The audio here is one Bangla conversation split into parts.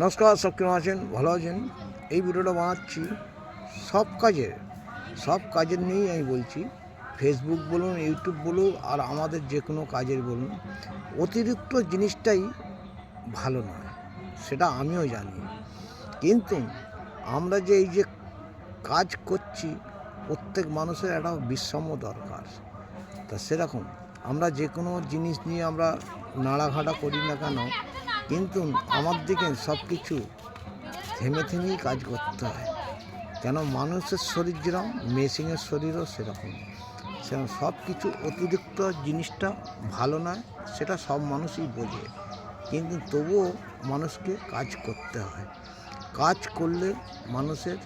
নমস্কার, সব কেমন আছেন? ভালো আছেন? এই ভিডিওটা বানাচ্ছি সব কাজের নিয়েই আমি বলছি। ফেসবুক বলুন, ইউটিউব বলুন, আর আমাদের যে কোনো কাজের বলুন, অতিরিক্ত জিনিসটাই ভালো নয়, সেটা আমিও জানি। কিন্তু আমরা যে এই যে কাজ করছি, প্রত্যেক মানুষের একটা বিশ্রামও দরকার। তা সেরকম আমরা যে কোনো জিনিস নিয়ে আমরা নাড়াঘাটা করি না কেন, কিন্তু আমার দিকে সব কিছু থেমে থেমেই কাজ করতে হয়। কেন, মানুষের শরীর যেরকম, মেশিনের শরীরও সেরকম। সব কিছু অতিরিক্ত জিনিসটা ভালো নয়, সেটা সব মানুষই বোঝে। কিন্তু তবুও মানুষকে কাজ করতে হয়। কাজ করলে মানুষের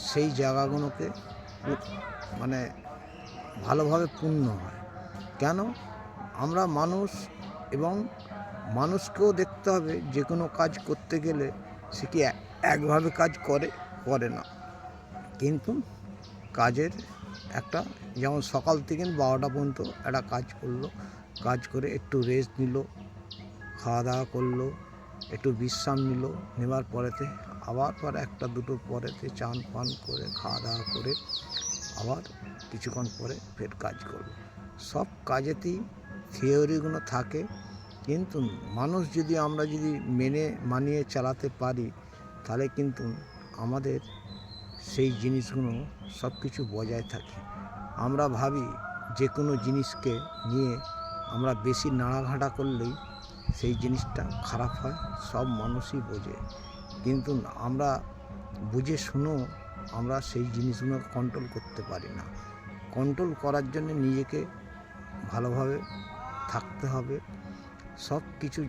সেই জায়গাগুলোকে মানে ভালোভাবে পূর্ণ হয়। কেন, আমরা মানুষ, এবং মানুষকেও দেখতে হবে যে কোনো কাজ করতে গেলে সে কি একভাবে কাজ করে না। কিন্তু কাজের একটা, যেমন সকাল থেকে 12টা পর্যন্ত একটা কাজ করলো, কাজ করে একটু রেস্ট নিল, খাওয়া দাওয়া করলো, একটু বিশ্রাম নিল, নেওয়ার পরেতে আবার পরে 1টা-2টো পরেতে চান পান করে খাওয়া দাওয়া করে আবার কিছুক্ষণ পরে ফের কাজ করলো। সব কাজেতেই থিওরিগুলো থাকে, কিন্তু আমরা যদি মানিয়ে চালাতে পারি, তাহলে কিন্তু আমাদের সেই জিনিসগুলো সব কিছু বজায় থাকে। আমরা ভাবি যে কোনো জিনিসকে নিয়ে আমরা বেশি নাড়াঘাটা করলেই সেই জিনিসটা খারাপ হয়, সব মানুষই বোঝে। কিন্তু আমরা বুঝে শুনেও আমরা সেই জিনিসগুলো কন্ট্রোল করতে পারি না। কন্ট্রোল করার জন্য নিজেকে ভালোভাবে থাকতে হবে, সব কিছু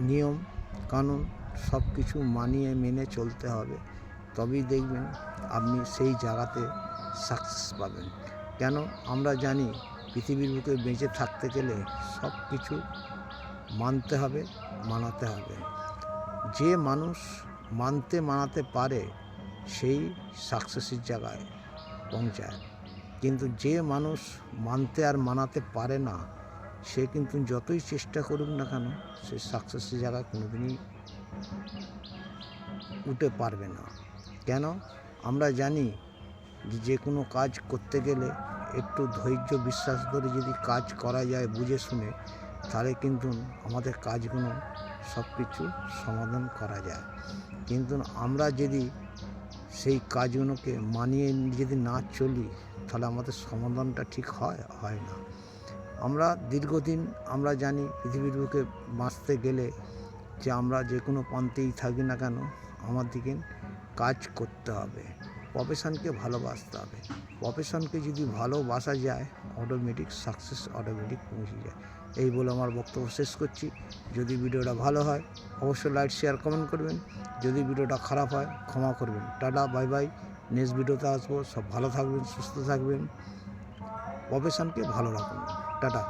নিয়ম কানুন সব কিছু মানিয়ে মেনে চলতে হবে। তবেই দেখবেন আপনি সেই জায়গাতে সাকসেস পাবেন। কেন, আমরা জানি পৃথিবীর বুকে বেঁচে থাকতে গেলে সব কিছু মানতে হবে, মানাতে হবে। যে মানুষ মানাতে পারে সেই সাকসেসের জায়গায় পৌঁছায়। কিন্তু যে মানুষ মানতে আর মানাতে পারে না, সে কিন্তু যতই চেষ্টা করুক না কেন, সে সাকসেসের জায়গায় কোনোদিনই উঠে পারবে না। কেন, আমরা জানি যে কোনো কাজ করতে গেলে একটু ধৈর্য বিশ্বাস ধরে যদি কাজ করা যায় বুঝে শুনে, তাহলে কিন্তু আমাদের কাজগুলো সব কিছু সমাধান করা যায়। কিন্তু আমরা যদি সেই কাজগুলোকে মানিয়ে যদি না চলি, তাহলে আমাদের সমাধানটা ঠিক হয় না। আমরা দীর্ঘদিন আমরা জানি পৃথিবীর বুকে বাঁচতে গেলে যে আমরা যে কোনো প্রান্তেই থাকি না কেন, আমাদেরকে কাজ করতে হবে, প্রফেশনকে ভালোবাসতে হবে। প্রফেশনকে যদি ভালোবাসা যায়, অটোমেটিক সাকসেস অটোমেটিক পৌঁছে যায়। এই বলে আমার বক্তব্য শেষ করছি। যদি ভিডিওটা ভালো হয় অবশ্যই লাইক শেয়ার কমেন্ট করবেন, যদি ভিডিওটা খারাপ হয় ক্ষমা করবেন। Tata, bye bye. নেক্সট ভিডিওতে আসবো। সব ভালো থাকবেন, সুস্থ থাকবেন, প্রফেশনকে ভালো রাখুন। টাটা।